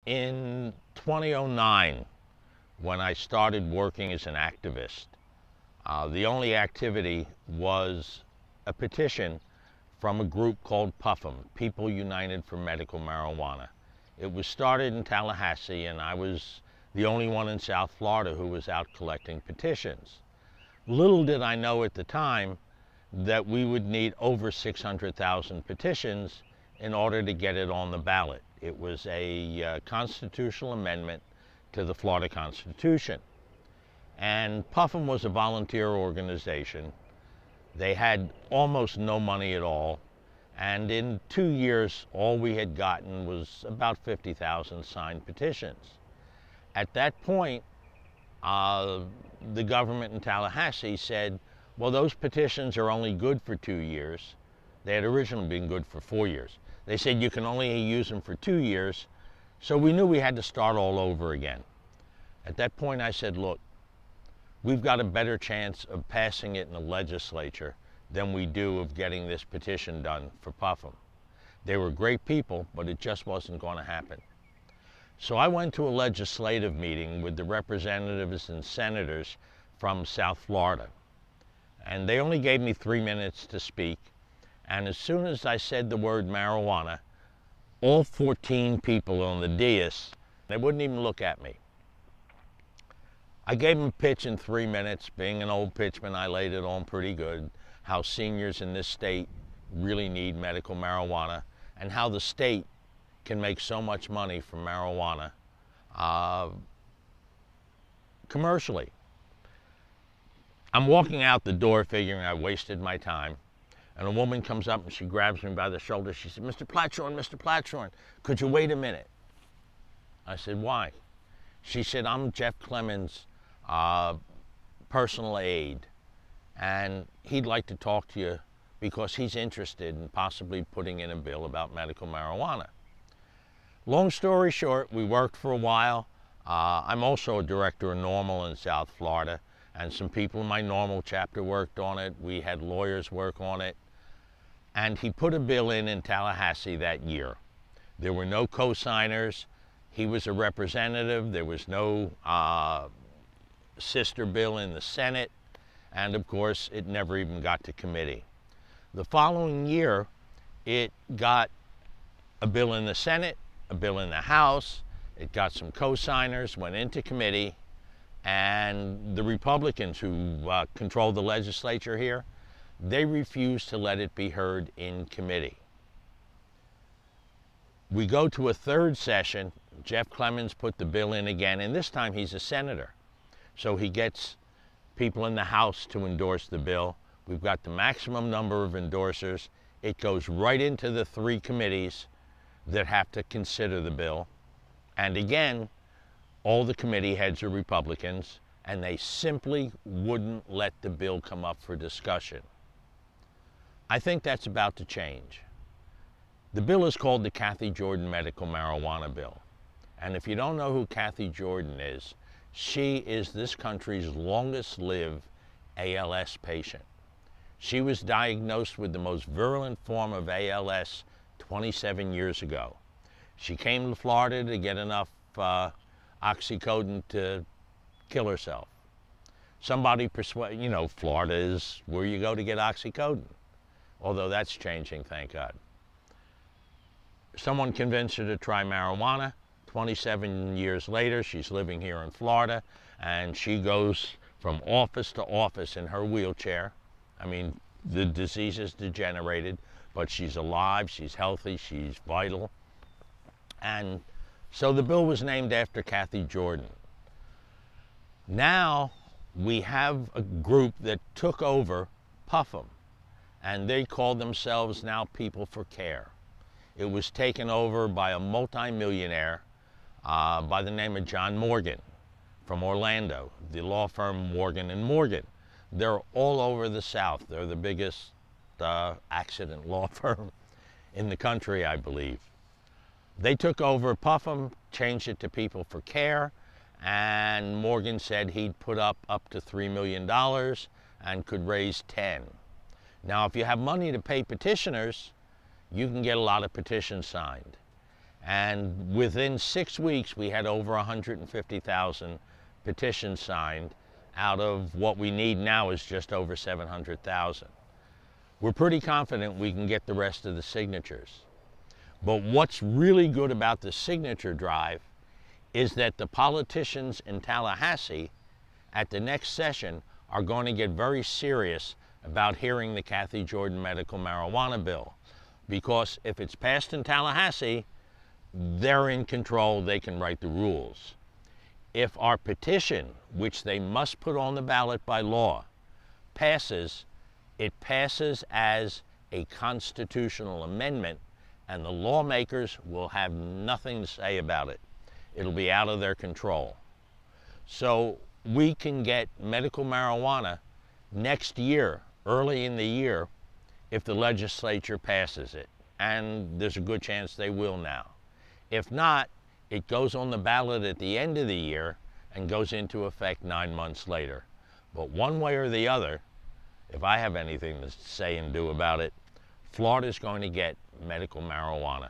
In 2009, when I started working as an activist, the only activity was a petition from a group called PUFM, People United for Medical Marijuana. It was started in Tallahassee, and I was the only one in South Florida who was out collecting petitions. Little did I know at the time that we would need over 600,000 petitions in order to get it on the ballot. It was a constitutional amendment to the Florida Constitution. And PUFM was a volunteer organization. They had almost no money at all. And in 2 years, all we had gotten was about 50,000 signed petitions. At that point, the government in Tallahassee said, well, those petitions are only good for 2 years. They had originally been good for 4 years. They said you can only use them for 2 years. So we knew we had to start all over again. At that point, I said, look, we've got a better chance of passing it in the legislature than we do of getting this petition done for PUFM. They were great people, but it just wasn't going to happen. So I went to a legislative meeting with the representatives and senators from South Florida. And they only gave me 3 minutes to speak. And as soon as I said the word marijuana, all 14 people on the dais, they wouldn't even look at me. I gave them a pitch in 3 minutes. Being an old pitchman, I laid it on pretty good. How seniors in this state really need medical marijuana, and how the state can make so much money from marijuana commercially. I'm walking out the door figuring I wasted my time, and a woman comes up and she grabs me by the shoulder. She said, Mr. Platshorn, could you wait a minute? I said, why? She said, I'm Jeff Clemens' personal aide, and he'd like to talk to you because he's interested in possibly putting in a bill about medical marijuana. Long story short, we worked for a while. I'm also a director of Normal in South Florida, and some people in my Normal chapter worked on it. We had lawyers work on it. And he put a bill in Tallahassee that year. There were no co-signers. He was a representative. There was no sister bill in the Senate. And of course, it never even got to committee. The following year, it got a bill in the Senate, a bill in the House. It got some co-signers, went into committee, and the Republicans who control the legislature here, they refused to let it be heard in committee. We go to a third session. Jeff Clemens put the bill in again, and this time he's a senator. So he gets people in the House to endorse the bill. We've got the maximum number of endorsers. It goes right into the 3 committees that have to consider the bill. And again, all the committee heads are Republicans, and they simply wouldn't let the bill come up for discussion. I think that's about to change. The bill is called the Cathy Jordan Medical Marijuana Bill. And if you don't know who Cathy Jordan is, she is this country's longest lived ALS patient. She was diagnosed with the most virulent form of ALS 27 years ago. She came to Florida to get enough oxycodone to kill herself. Somebody persuaded, you know, Florida is where you go to get oxycodone. Although that's changing, thank God. Someone convinced her to try marijuana. 27 years later, she's living here in Florida, and she goes from office to office in her wheelchair. I mean, the disease is degenerated, but she's alive, she's healthy, she's vital. And so the bill was named after Cathy Jordan. Now we have a group that took over PUFM, and they call themselves now People for Care. It was taken over by a multimillionaire by the name of John Morgan from Orlando, the law firm Morgan & Morgan. They're all over the South. They're the biggest accident law firm in the country, I believe. They took over PUFM, changed it to People for Care, and Morgan said he'd put up to $3 million and could raise 10. Now, if you have money to pay petitioners, you can get a lot of petitions signed. And within 6 weeks, we had over 150,000 petitions signed out of what we need now is just over 700,000. We're pretty confident we can get the rest of the signatures. But what's really good about the signature drive is that the politicians in Tallahassee at the next session are going to get very serious about hearing the Cathy Jordan medical marijuana bill. Because if it's passed in Tallahassee, they're in control, they can write the rules. If our petition, which they must put on the ballot by law, passes, it passes as a constitutional amendment, and the lawmakers will have nothing to say about it. It'll be out of their control. So we can get medical marijuana next year, early in the year, if the legislature passes it. And there's a good chance they will now. If not, it goes on the ballot at the end of the year and goes into effect 9 months later. But one way or the other, if I have anything to say and do about it, Florida's going to get medical marijuana.